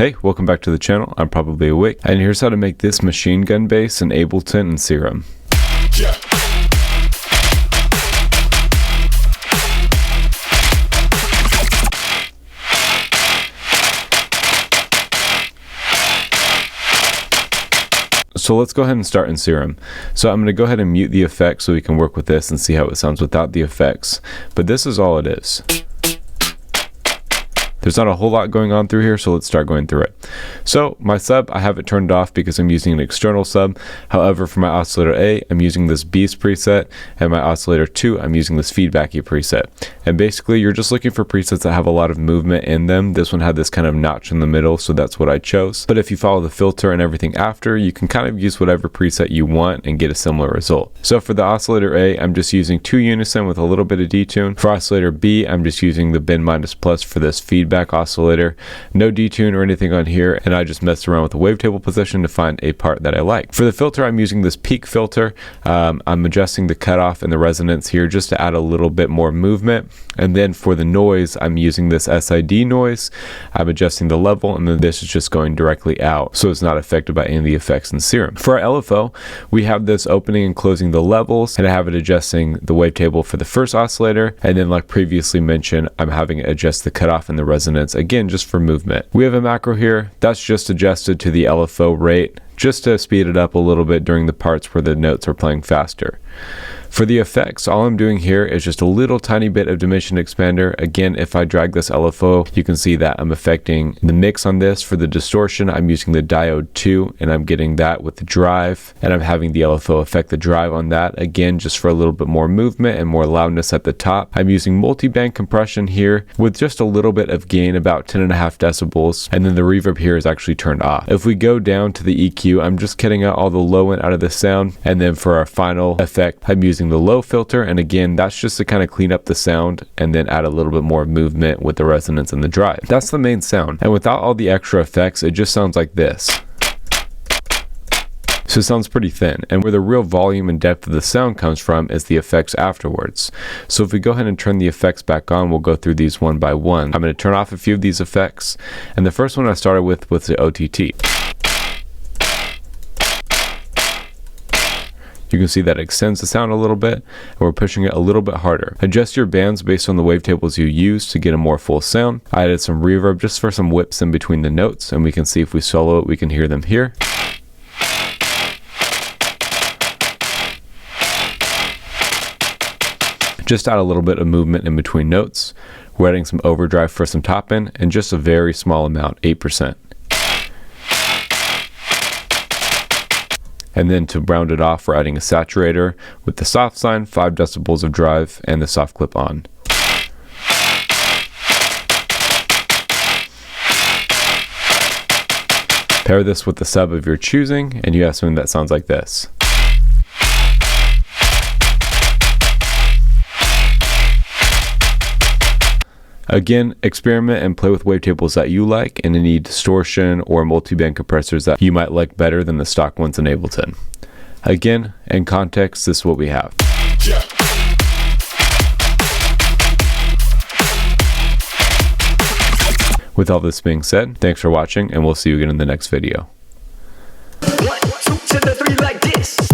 Hey, welcome back to the channel. I'm probably awake, and here's how to make this machine gun bass in Ableton and Serum. Yeah. So let's go ahead and start in Serum. So I'm going to go ahead and mute the effects so we can work with this and see how it sounds without the effects. But this is all it is. There's not a whole lot going on through here, so let's start going through it. So my sub, I have it turned off because I'm using an external sub. However, for my oscillator A, I'm using this Beast preset, and my oscillator 2, I'm using this Feedbacky preset. And basically, you're just looking for presets that have a lot of movement in them. This one had this kind of notch in the middle, so that's what I chose. But if you follow the filter and everything after, you can kind of use whatever preset you want and get a similar result. So for the oscillator A, I'm just using 2 unison with a little bit of detune. For oscillator B, I'm just using the bin minus plus for this feedback oscillator. No detune or anything on here, and I just messed around with the wavetable position to find a part that I like. For the filter, I'm using this peak filter. I'm adjusting the cutoff and the resonance here just to add a little bit more movement. And then for the noise, I'm using this SID noise. I'm adjusting the level, and then this is just going directly out, so it's not affected by any of the effects in Serum. For our LFO, we have this opening and closing the levels, and I have it adjusting the wavetable for the first oscillator, and then like previously mentioned, I'm having it adjust the cutoff and the resonance, again, just for movement. We have a macro here that's just adjusted to the LFO rate, just to speed it up a little bit during the parts where the notes are playing faster. For the effects, all I'm doing here is just a little tiny bit of diminution expander. Again, if I drag this LFO, you can see that I'm affecting the mix on this. For the distortion, I'm using the diode 2, and I'm getting that with the drive, and I'm having the LFO affect the drive on that, again, just for a little bit more movement and more loudness at the top. I'm using multi-band compression here with just a little bit of gain, about 10.5 decibels, and then the reverb here is actually turned off. If we go down to the EQ, I'm just cutting out all the low end out of the sound, and then for our final effect, I'm using the low filter, and again, that's just to kind of clean up the sound and then add a little bit more movement with the resonance and the drive. That's the main sound, and without all the extra effects, it just sounds like this. So it sounds pretty thin, and where the real volume and depth of the sound comes from is the effects afterwards. So if we go ahead and turn the effects back on, we'll go through these one by one. I'm going to turn off a few of these effects, and the first one I started with was the OTT. You can see that it extends the sound a little bit, and we're pushing it a little bit harder. Adjust your bands based on the wavetables you use to get a more full sound. I added some reverb just for some whips in between the notes, and we can see if we solo it, we can hear them here. Just add a little bit of movement in between notes. We're adding some overdrive for some top end, and just a very small amount, 8%. And then to round it off, we're adding a saturator with the soft sign, 5 decibels of drive, and the soft clip on. Pair this with the sub of your choosing, and you have something that sounds like this. Again, experiment and play with wavetables that you like, and any distortion or multi-band compressors that you might like better than the stock ones in Ableton. Again, in context, this is what we have. Yeah. With all this being said, thanks for watching, and we'll see you again in the next video. 1, 2 to the 3 like this.